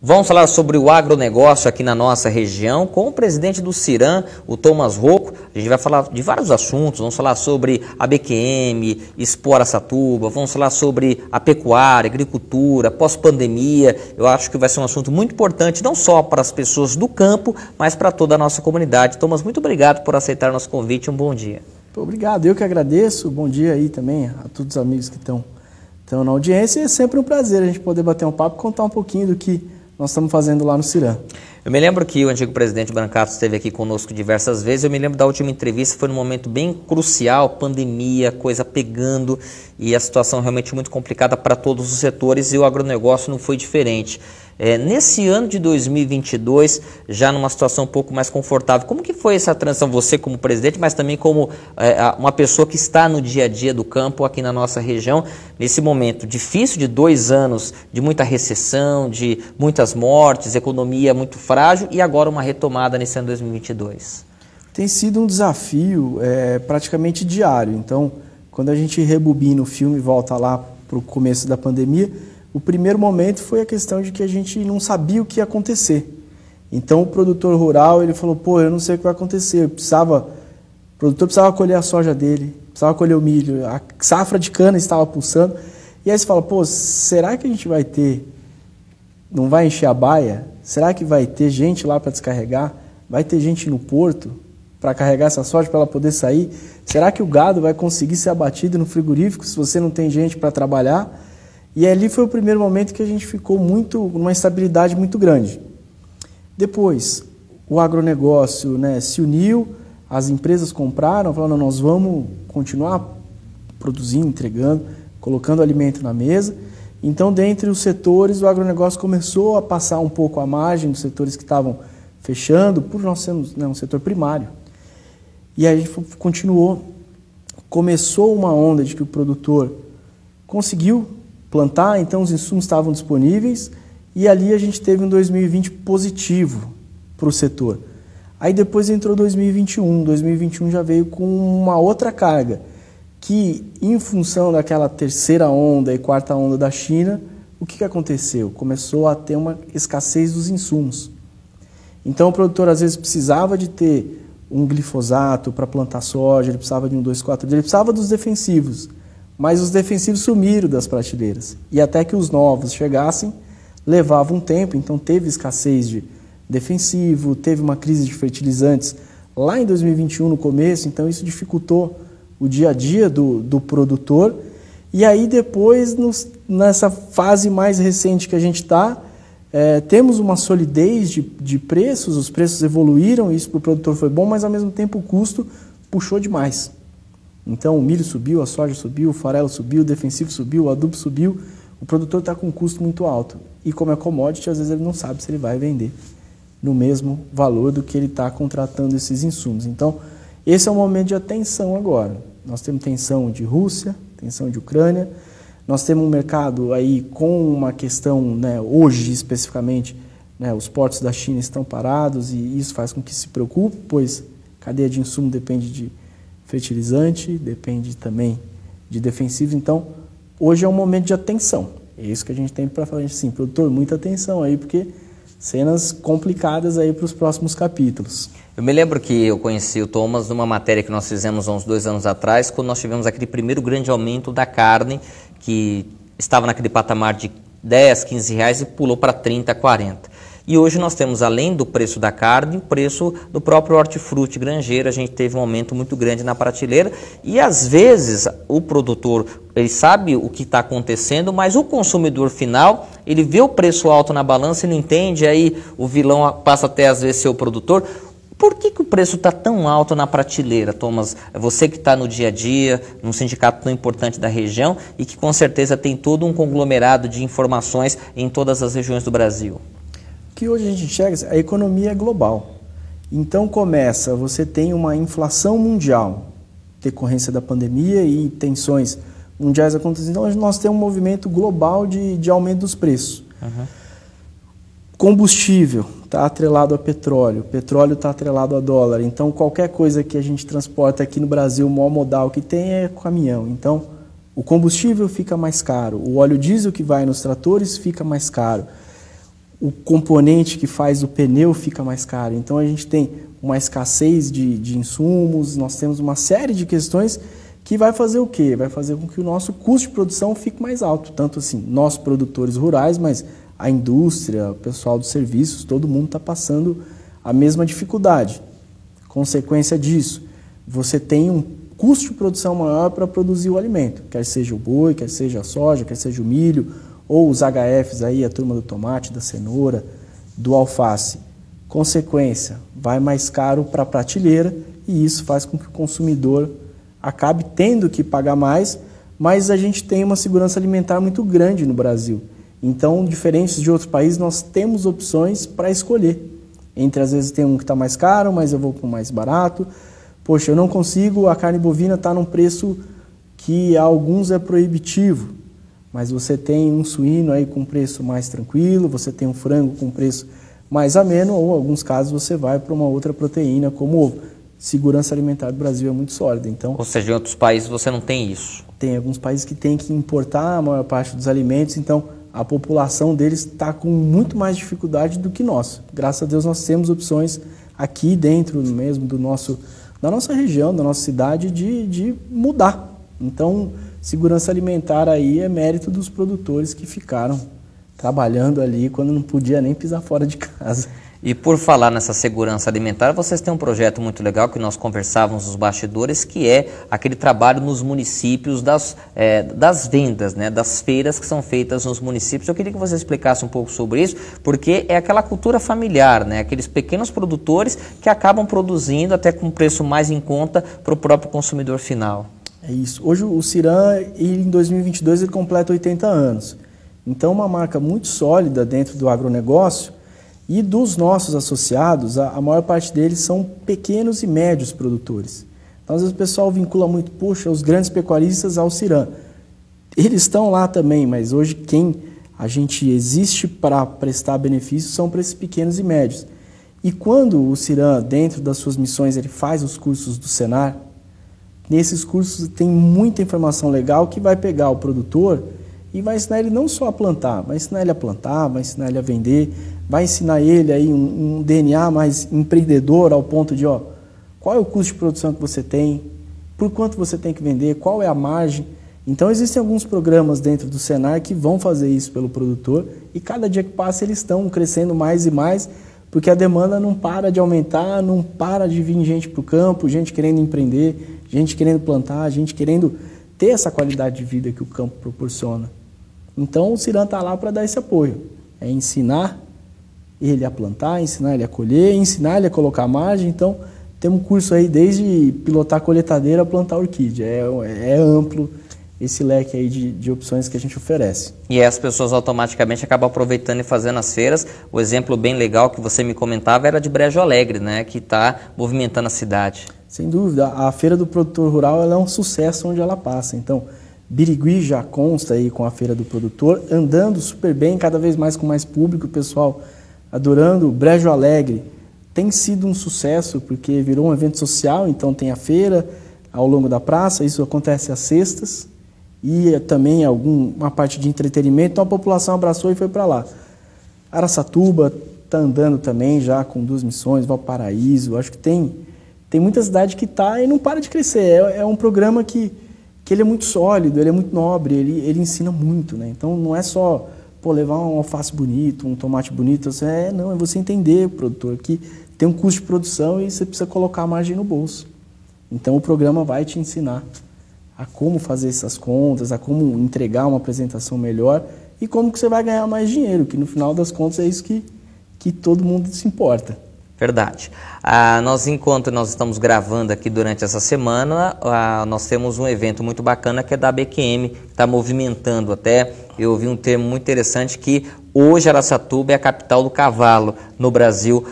Vamos falar sobre o agronegócio aqui na nossa região com o presidente do Ciram, o Thomas Rocco. A gente vai falar de vários assuntos, vamos falar sobre a BQM, Expo Araçatuba, vamos falar sobre a pecuária, agricultura, pós-pandemia. Eu acho que vai ser um assunto muito importante, não só para as pessoas do campo, mas para toda a nossa comunidade. Thomas, muito obrigado por aceitar nosso convite, um bom dia. Obrigado, eu que agradeço, bom dia aí também a todos os amigos que estão na audiência. É sempre um prazer a gente poder bater um papo e contar um pouquinho do que nós estamos fazendo lá no Ciram. Eu me lembro que o antigo presidente Brancato esteve aqui conosco diversas vezes. Eu me lembro da última entrevista, foi num momento bem crucial, pandemia, coisa pegando e a situação realmente muito complicada para todos os setores e o agronegócio não foi diferente. Nesse ano de 2022, já numa situação um pouco mais confortável, como que foi essa transição, você como presidente, mas também como uma pessoa que está no dia a dia do campo aqui na nossa região, nesse momento difícil de 2 anos de muita recessão, de muitas mortes, economia muito frágil e agora uma retomada nesse ano de 2022? Tem sido um desafio praticamente diário. Então, quando a gente rebobina o filme e volta lá para o começo da pandemia, o primeiro momento foi a questão de que a gente não sabia o que ia acontecer. Então o produtor rural, ele falou, eu não sei o que vai acontecer, o produtor precisava colher a soja dele, precisava colher o milho, a safra de cana estava pulsando. E aí você fala, será que a gente vai ter, não vai encher a baia? Será que vai ter gente lá para descarregar? Vai ter gente no porto para carregar essa soja para ela poder sair? Será que o gado vai conseguir ser abatido no frigorífico se você não tem gente para trabalhar? E ali foi o primeiro momento que a gente ficou numa instabilidade muito grande. Depois, o agronegócio se uniu, as empresas compraram, falaram, nós vamos continuar produzindo, entregando, colocando alimento na mesa. Então, dentre os setores, o agronegócio começou a passar um pouco à margem dos setores que estavam fechando, por nós sermos um setor primário. E aí a gente continuou. Começou uma onda de que o produtor conseguiu plantar, então os insumos estavam disponíveis e ali a gente teve um 2020 positivo para o setor. Aí depois entrou 2021 já veio com uma outra carga, que em função daquela terceira onda e quarta onda da China, o que aconteceu? Começou a ter uma escassez dos insumos. Então o produtor às vezes precisava de ter um glifosato para plantar soja, ele precisava de um 2,4, ele precisava dos defensivos. Mas os defensivos sumiram das prateleiras. E até que os novos chegassem, levava um tempo. Então teve escassez de defensivo, teve uma crise de fertilizantes lá em 2021 no começo. Então isso dificultou o dia a dia do produtor. E aí depois, nessa fase mais recente que a gente está, temos uma solidez de preços. Os preços evoluíram, isso para o produtor foi bom, mas ao mesmo tempo o custo puxou demais. Então o milho subiu, a soja subiu, o farelo subiu, o defensivo subiu, o adubo subiu. O produtor está com um custo muito alto. E como é commodity, às vezes ele não sabe se ele vai vender no mesmo valor do que ele está contratando esses insumos. Então esse é um momento de atenção agora. Nós temos tensão de Rússia, tensão de Ucrânia. Nós temos um mercado aí com uma questão, hoje especificamente, os portos da China estão parados e isso faz com que se preocupe, pois a cadeia de insumo depende de fertilizante, depende também de defensivo. Então, hoje é um momento de atenção. É isso que a gente tem para falar assim, produtor, muita atenção aí, porque cenas complicadas aí para os próximos capítulos. Eu me lembro que eu conheci o Thomas numa matéria que nós fizemos há uns 2 anos atrás, quando nós tivemos aquele primeiro grande aumento da carne, que estava naquele patamar de 10, 15 reais e pulou para 30, 40. E hoje nós temos, além do preço da carne, o preço do próprio hortifruti granjeiro. A gente teve um aumento muito grande na prateleira e, às vezes, o produtor ele sabe o que está acontecendo, mas o consumidor final, ele vê o preço alto na balança e não entende, aí o vilão passa até, às vezes, ser o produtor. Por que o preço está tão alto na prateleira, Thomas? Você que está no dia a dia, num sindicato tão importante da região e que, com certeza, tem todo um conglomerado de informações em todas as regiões do Brasil. Que hoje a gente enxerga, a economia é global. Então você tem uma inflação mundial, decorrência da pandemia e tensões mundiais acontecendo. Então hoje nós temos um movimento global de aumento dos preços. Uhum. Combustível está atrelado a petróleo está atrelado a dólar. Então qualquer coisa que a gente transporta aqui no Brasil, o maior modal que tem é caminhão. Então o combustível fica mais caro, o óleo diesel que vai nos tratores fica mais caro. o componente que faz o pneu fica mais caro. Então a gente tem uma escassez de insumos, nós temos uma série de questões que vai fazer o quê? Vai fazer com que o nosso custo de produção fique mais alto. Tanto assim, nós produtores rurais, mas a indústria, o pessoal dos serviços, todo mundo está passando a mesma dificuldade. Consequência disso, você tem um custo de produção maior para produzir o alimento, quer seja o boi, quer seja a soja, quer seja o milho, ou os HFs aí, a turma do tomate, da cenoura, do alface. Consequência, vai mais caro para a prateleira e isso faz com que o consumidor acabe tendo que pagar mais, mas a gente tem uma segurança alimentar muito grande no Brasil. Então, diferentes de outros países, nós temos opções para escolher. Entre, às vezes, tem um que está mais caro, mas eu vou para o mais barato. Poxa, eu não consigo, a carne bovina está num preço que a alguns é proibitivo, mas você tem um suíno aí com preço mais tranquilo, você tem um frango com preço mais ameno, ou em alguns casos você vai para uma outra proteína como ovo. Segurança alimentar do Brasil é muito sólida. Então, ou seja, em outros países você não tem isso? Tem alguns países que têm que importar a maior parte dos alimentos, então a população deles está com muito mais dificuldade do que nós. Graças a Deus nós temos opções aqui dentro mesmo da nossa região, da nossa cidade, de mudar. Então, segurança alimentar aí é mérito dos produtores que ficaram trabalhando ali quando não podia nem pisar fora de casa. E por falar nessa segurança alimentar, vocês têm um projeto muito legal que nós conversávamos nos bastidores, que é aquele trabalho nos municípios das vendas, né, das feiras que são feitas nos municípios. Eu queria que você explicasse um pouco sobre isso, porque é aquela cultura familiar, né, aqueles pequenos produtores que acabam produzindo até com um preço mais em conta para o próprio consumidor final. É isso. Hoje o Ciram, em 2022, ele completa 80 anos. Então, uma marca muito sólida dentro do agronegócio. E dos nossos associados, a maior parte deles são pequenos e médios produtores. Então, às vezes o pessoal vincula muito, poxa, os grandes pecuaristas ao Ciram. Eles estão lá também, mas hoje quem a gente existe para prestar benefícios são para esses pequenos e médios. E quando o Ciram, dentro das suas missões, ele faz os cursos do Senar, nesses cursos tem muita informação legal que vai pegar o produtor e vai ensinar ele não só a plantar, vai ensinar ele a plantar, vai ensinar ele a vender, vai ensinar ele aí um DNA mais empreendedor ao ponto de, qual é o custo de produção que você tem, por quanto você tem que vender, qual é a margem. Então existem alguns programas dentro do Senar que vão fazer isso pelo produtor e cada dia que passa eles estão crescendo mais e mais, porque a demanda não para de aumentar, não para de vir gente para o campo, gente querendo empreender, gente querendo plantar, gente querendo ter essa qualidade de vida que o campo proporciona. Então o Ciram está lá para dar esse apoio, é ensinar ele a plantar, ensinar ele a colher, ensinar ele a colocar margem. Então temos um curso aí desde pilotar colheitadeira a plantar orquídea, é amplo esse leque aí de opções que a gente oferece. E as pessoas automaticamente acabam aproveitando e fazendo as feiras. O exemplo bem legal que você me comentava era de Brejo Alegre, né, que está movimentando a cidade. Sem dúvida, a Feira do Produtor Rural ela é um sucesso onde ela passa. Então, Birigui já consta aí com a Feira do Produtor, andando super bem, cada vez mais com mais público, o pessoal adorando. Brejo Alegre tem sido um sucesso porque virou um evento social, então tem a feira ao longo da praça, isso acontece às sextas, e também uma parte de entretenimento, então a população abraçou e foi para lá. Araçatuba está andando também já com 2 missões, Valparaíso, acho que tem muita cidade que está e não para de crescer. É um programa que ele é muito sólido, ele é muito nobre, ele ensina muito, né? Então não é só levar um alface bonito, um tomate bonito, é você entender, produtor, que tem um custo de produção e você precisa colocar a margem no bolso. Então o programa vai te ensinar a como fazer essas contas, a como entregar uma apresentação melhor e como que você vai ganhar mais dinheiro, que no final das contas é isso que todo mundo se importa. Verdade. Enquanto nós estamos gravando aqui durante essa semana, nós temos um evento muito bacana que é da BQM, que está movimentando até. Eu ouvi um termo muito interessante que hoje Araçatuba é a capital do cavalo no Brasil.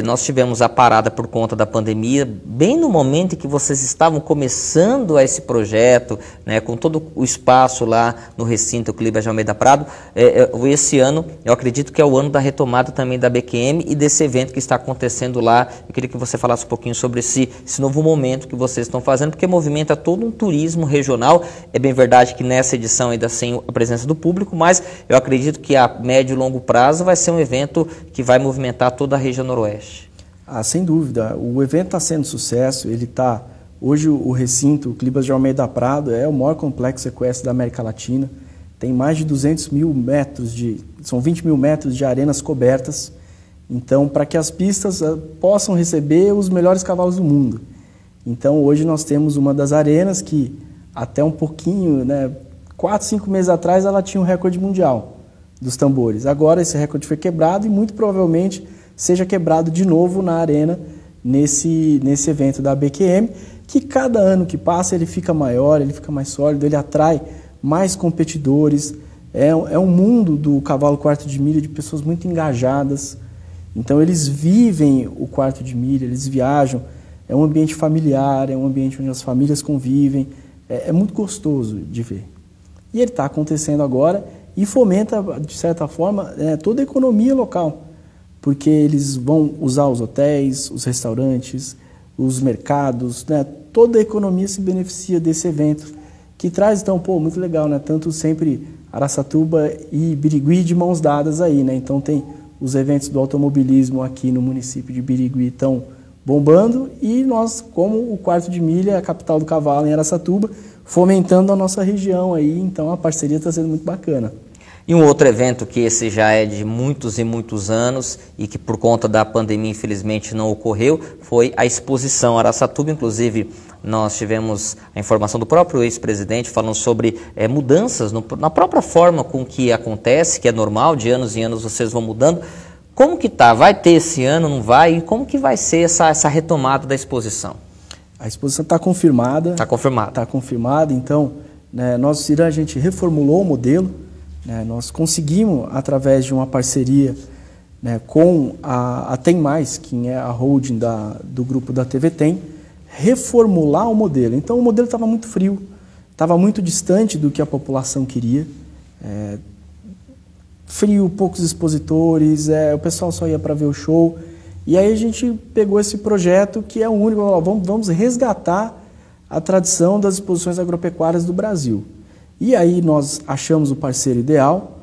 Nós tivemos a parada por conta da pandemia, bem no momento em que vocês estavam começando a esse projeto, né, com todo o espaço lá no recinto Cliba de Almeida Prado. Esse ano, eu acredito que é o ano da retomada também da BQM e desse evento que está acontecendo lá. Eu queria que você falasse um pouquinho sobre esse novo momento que vocês estão fazendo, porque movimenta todo um turismo regional. É bem verdade que nessa edição ainda sem a presença do público, mas eu acredito que a médio e longo prazo vai ser um evento que vai movimentar toda a região noroeste. Sem dúvida. O evento está sendo sucesso, hoje o recinto, o Clibas de Almeida Prado, é o maior complexo equestre da América Latina. Tem mais de 200 mil metros, são 20 mil metros de arenas cobertas. Então, para que as pistas possam receber os melhores cavalos do mundo. Então, hoje nós temos uma das arenas que, até um pouquinho, 4, 5 meses atrás, ela tinha um recorde mundial dos tambores. Agora, esse recorde foi quebrado e, muito provavelmente, seja quebrado de novo na arena, nesse evento da ABQM, que cada ano que passa ele fica maior, ele fica mais sólido, ele atrai mais competidores. É um mundo do cavalo quarto de milha de pessoas muito engajadas. Então, eles vivem o quarto de milha, eles viajam. É um ambiente familiar, é um ambiente onde as famílias convivem. É muito gostoso de ver. E ele está acontecendo agora e fomenta, de certa forma, toda a economia local. Porque eles vão usar os hotéis, os restaurantes, os mercados, toda a economia se beneficia desse evento, que traz, então, muito legal, tanto sempre Araçatuba e Birigui de mãos dadas aí, então tem os eventos do automobilismo aqui no município de Birigui estão bombando e nós, como o quarto de milha, a capital do cavalo em Araçatuba, fomentando a nossa região aí, então a parceria está sendo muito bacana. E um outro evento que esse já é de muitos e muitos anos e que por conta da pandemia infelizmente não ocorreu, foi a exposição Araçatuba. Inclusive nós tivemos a informação do próprio ex-presidente falando sobre mudanças na própria forma com que acontece, que é normal, de anos em anos vocês vão mudando. Como que tá? Vai ter esse ano, não vai? E como que vai ser essa retomada da exposição? A exposição está confirmada. Está confirmada. Está confirmada, então a gente reformulou o modelo. Nós conseguimos, através de uma parceria com a Tem Mais, que é a holding do grupo da TV Tem, reformular o modelo. Então o modelo estava muito frio, estava muito distante do que a população queria. Frio, poucos expositores, o pessoal só ia para ver o show. E aí a gente pegou esse projeto que é o único, vamos resgatar a tradição das exposições agropecuárias do Brasil. E aí nós achamos o parceiro ideal.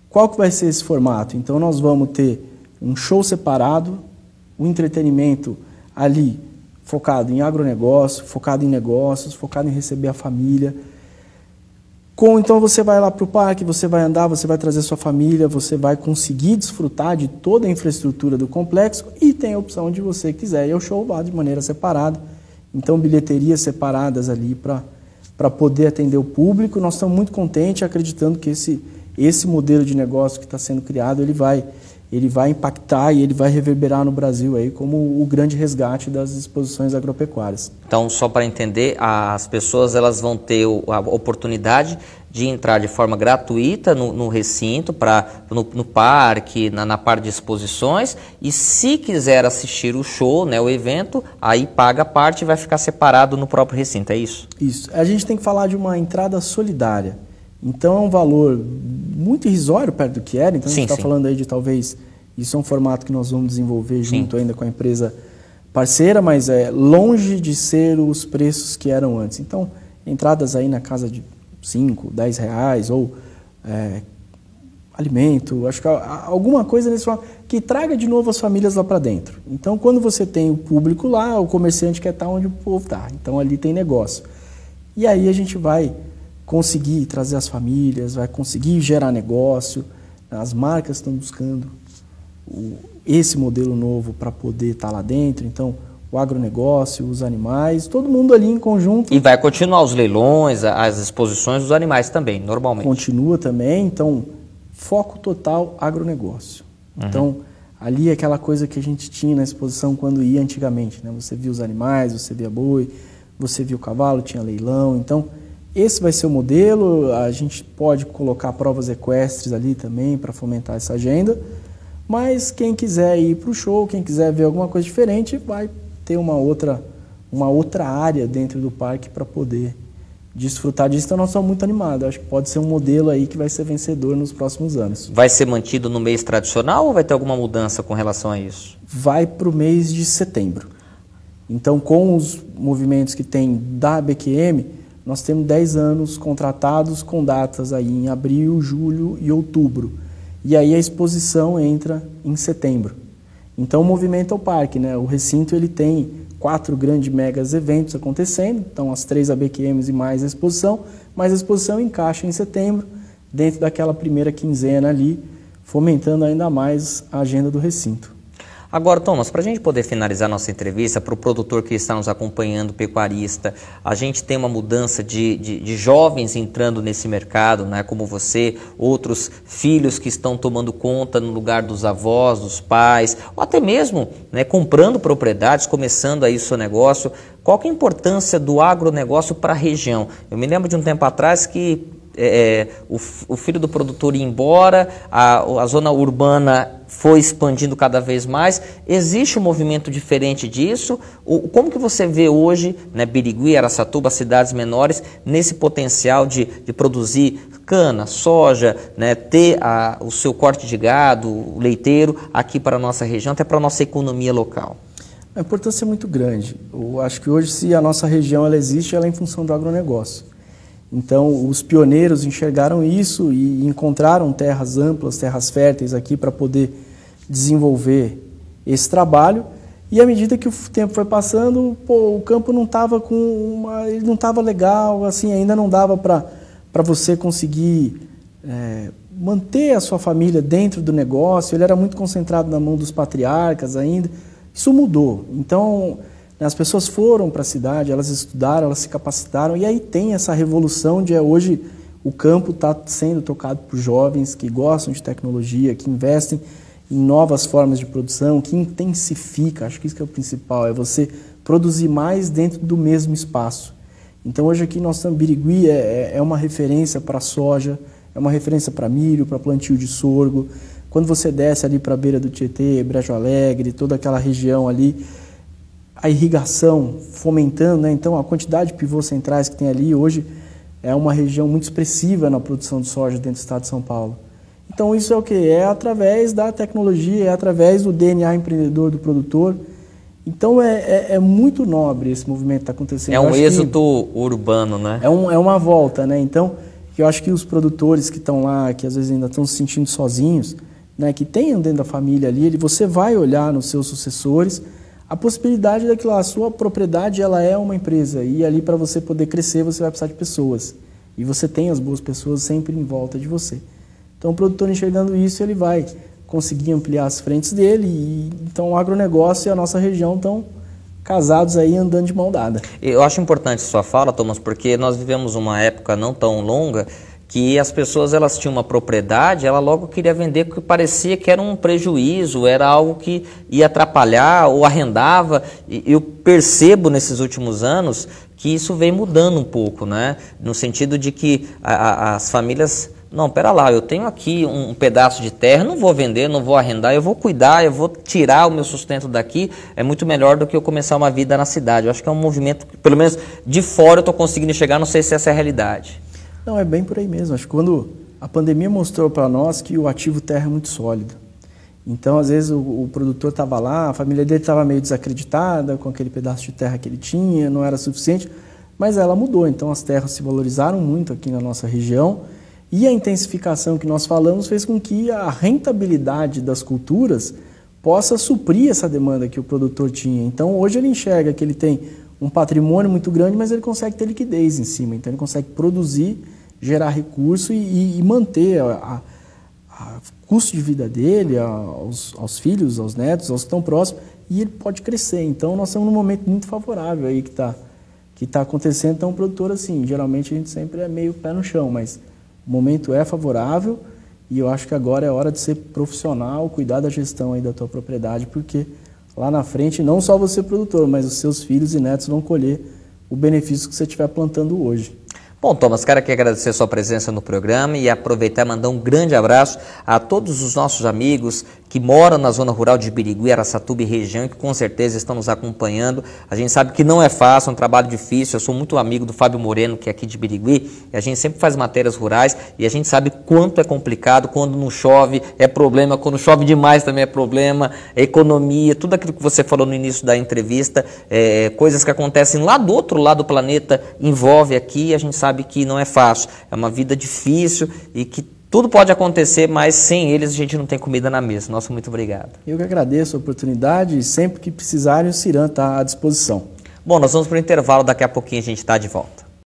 Qual que vai ser esse formato? Então nós vamos ter um show separado, um entretenimento ali focado em agronegócio, focado em negócios, focado em receber a família. Então você vai lá para o parque, você vai andar, você vai trazer sua família, você vai conseguir desfrutar de toda a infraestrutura do complexo e tem a opção de você quiser ir ao show lá de maneira separada. Então bilheterias separadas ali para poder atender o público. Nós estamos muito contentes, acreditando que esse modelo de negócio que está sendo criado, ele vai impactar e ele vai reverberar no Brasil aí como o grande resgate das exposições agropecuárias. Então, só para entender, as pessoas elas vão ter a oportunidade de entrar de forma gratuita no recinto, no parque, na parte de exposições, e se quiser assistir o show, o evento, aí paga a parte e vai ficar separado no próprio recinto, é isso? Isso. A gente tem que falar de uma entrada solidária. Então é um valor muito irrisório perto do que era, então a gente está falando aí de talvez, isso é um formato que nós vamos desenvolver junto ainda com a empresa parceira, mas é longe de ser os preços que eram antes. Então, entradas aí na casa de 5, 10 reais ou alimento, acho que alguma coisa nesse formato que traga de novo as famílias lá para dentro. Então, quando você tem o público lá, o comerciante quer estar onde o povo está, então ali tem negócio. E aí a gente vai conseguir trazer as famílias, vai conseguir gerar negócio, as marcas estão buscando esse modelo novo para poder estar lá dentro, então o agronegócio, os animais, todo mundo ali em conjunto. E vai continuar os leilões, as exposições dos animais também, normalmente. Continua também, então foco total agronegócio. Então ali é aquela coisa que a gente tinha na exposição quando ia antigamente, Você via os animais, você via boi, você via o cavalo, tinha leilão, então esse vai ser o modelo. A gente pode colocar provas equestres ali também para fomentar essa agenda, mas quem quiser ir para o show, quem quiser ver alguma coisa diferente, vai ter uma outra área dentro do parque para poder desfrutar disso. Então nós estamos muito animados, acho que pode ser um modelo aí que vai ser vencedor nos próximos anos. Vai ser mantido no mês tradicional ou vai ter alguma mudança com relação a isso? Vai para o mês de setembro. Então com os movimentos que tem da ABQM, nós temos 10 anos contratados com datas aí em abril, julho e outubro. E aí a exposição entra em setembro. Então o movimento é o parque, né? O recinto ele tem 4 grandes megas eventos acontecendo, então as 3 ABQMs e mais a exposição, mas a exposição encaixa em setembro, dentro daquela primeira quinzena ali, fomentando ainda mais a agenda do recinto. Agora, Thomas, para a gente poder finalizar nossa entrevista, para o produtor que está nos acompanhando, pecuarista, a gente tem uma mudança de jovens entrando nesse mercado, né, como você, outros filhos que estão tomando conta no lugar dos avós, dos pais, ou até mesmo, né, comprando propriedades, começando aí o seu negócio. Qual que é a importância do agronegócio para a região? Eu me lembro de um tempo atrás que o filho do produtor ia embora, a zona urbana foi expandindo cada vez mais. Existe um movimento diferente disso? Como que você vê hoje, né, Birigui, Araçatuba, cidades menores, nesse potencial de produzir cana, soja, né, ter o seu corte de gado, o leiteiro aqui para a nossa região, até para a nossa economia local? A importância é muito grande. Eu acho que hoje, se a nossa região ela existe, ela é em função do agronegócio. Então, os pioneiros enxergaram isso e encontraram terras amplas, terras férteis aqui para poder desenvolver esse trabalho. E à medida que o tempo foi passando, o campo não estava ele não estava legal, assim, ainda não dava para você conseguir manter a sua família dentro do negócio. Ele era muito concentrado na mão dos patriarcas ainda. Isso mudou. Então, as pessoas foram para a cidade, elas estudaram, elas se capacitaram, e aí tem essa revolução de hoje o campo está sendo tocado por jovens que gostam de tecnologia, que investem em novas formas de produção, que intensifica, acho que isso que é o principal, é você produzir mais dentro do mesmo espaço. Então hoje aqui nós estamos, Birigui é uma referência para soja, é uma referência para milho, para plantio de sorgo. Quando você desce ali para a beira do Tietê, Brejo Alegre, toda aquela região ali, a irrigação fomentando, né? Então a quantidade de pivôs centrais que tem ali hoje é uma região muito expressiva na produção de soja dentro do estado de São Paulo. Então isso é o que? É através da tecnologia, é através do DNA empreendedor do produtor. Então é muito nobre esse movimento que está acontecendo. É um êxodo urbano, né? É uma volta, né? Então eu acho que os produtores que estão lá, que às vezes ainda estão se sentindo sozinhos, né? Que tenham dentro da família ali, você vai olhar nos seus sucessores a possibilidade daquilo, a sua propriedade ela é uma empresa e ali para você poder crescer você vai precisar de pessoas e você tem as boas pessoas sempre em volta de você. Então o produtor enxergando isso ele vai conseguir ampliar as frentes dele e então o agronegócio e a nossa região estão casados aí andando de mão dada. Eu acho importante sua fala, Thomas, porque nós vivemos uma época não tão longa que as pessoas elas tinham uma propriedade, ela logo queria vender porque parecia que era um prejuízo, era algo que ia atrapalhar ou arrendava. E eu percebo nesses últimos anos que isso vem mudando um pouco, né? No sentido de que as famílias, não, pera lá, eu tenho aqui um pedaço de terra, não vou vender, não vou arrendar, eu vou cuidar, eu vou tirar o meu sustento daqui, é muito melhor do que eu começar uma vida na cidade. Eu acho que é um movimento que, pelo menos de fora eu estou conseguindo chegar, não sei se essa é a realidade. Não, é bem por aí mesmo. Acho que quando a pandemia mostrou para nós que o ativo terra é muito sólido. Então, às vezes, o produtor estava lá, a família dele estava meio desacreditada com aquele pedaço de terra que ele tinha, não era suficiente, mas ela mudou. Então, as terras se valorizaram muito aqui na nossa região e a intensificação que nós falamos fez com que a rentabilidade das culturas possa suprir essa demanda que o produtor tinha. Então, hoje ele enxerga que ele tem um patrimônio muito grande, mas ele consegue ter liquidez em cima. Então, ele consegue produzir, gerar recurso e manter o custo de vida dele, aos filhos, aos netos, aos que estão próximos, e ele pode crescer. Então, nós estamos num momento muito favorável aí que tá acontecendo. Então, o produtor, assim, geralmente a gente sempre é meio pé no chão, mas o momento é favorável e eu acho que agora é hora de ser profissional, cuidar da gestão aí da tua propriedade, porque lá na frente, não só você produtor, mas os seus filhos e netos vão colher o benefício que você estiver plantando hoje. Bom, Thomas, quero aqui agradecer a sua presença no programa e aproveitar e mandar um grande abraço a todos os nossos amigos que moram na zona rural de Birigui, Araçatuba e região, e que com certeza estão nos acompanhando. A gente sabe que não é fácil, é um trabalho difícil. Eu sou muito amigo do Fábio Moreno, que é aqui de Birigui, e a gente sempre faz matérias rurais, e a gente sabe quanto é complicado, quando não chove é problema, quando chove demais também é problema, economia, tudo aquilo que você falou no início da entrevista, coisas que acontecem lá do outro lado do planeta, envolve aqui, e a gente sabe que não é fácil. É uma vida difícil e que tudo pode acontecer, mas sem eles a gente não tem comida na mesa. Nosso muito obrigado. Eu que agradeço a oportunidade e sempre que precisarem o Ciran está à disposição. Bom, nós vamos para o intervalo, daqui a pouquinho a gente está de volta.